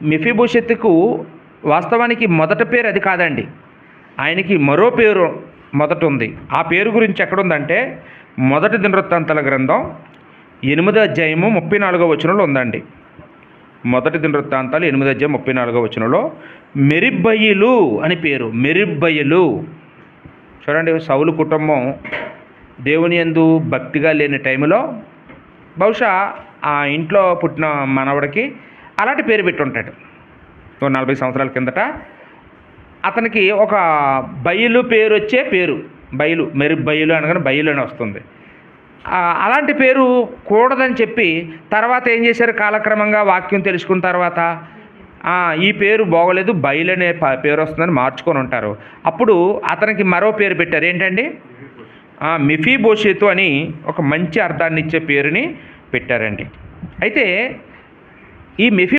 మెఫీబోషెతుకు వాస్తవానికి మొదటి పేరు అది కాదండి. ఆయనకి మరో పేరు మొదట ఉంది. ఆ పేరు గురించి ఎక్కడుందంటే మొదటి దినవృత్తాంతాల గ్రంథం 8వ అధ్యాయము 34వ వచనంలో ఉందండి. మొదటి దినవృత్తాంతాలు 8వ అధ్యాయం 34వ వచనంలో మెరిబ్బయలు అని పేరు. మెరిబ్బయలు చూడండి, సౌలు కుటుంబం దేవుని యందు భక్తిగా లేని టైంలో బహుశా ఆ ఇంట్లో పుట్టిన మనవడికి అలాంటి పేరు పెట్టి ఉంటాడు. 40 సంవత్సరాల కిందట అతనికి ఒక బయలు పేరు వచ్చే పేరు బయలు, మెరిబ్బయలు అనగానే బయలు అని వస్తుంది. అలాంటి పేరు కూడదని చెప్పి తర్వాత ఏం చేశారు, కాలక్రమంగా వాక్యం తెలుసుకున్న తర్వాత ఈ పేరు బాగోలేదు, బయలు అనే పేరు వస్తుందని మార్చుకొని ఉంటారు. అప్పుడు అతనికి మరో పేరు పెట్టారు. ఏంటండి, మెఫీబోషెతు అని ఒక మంచి అర్థాన్ని ఇచ్చే పేరుని పెట్టారండి. అయితే ఈ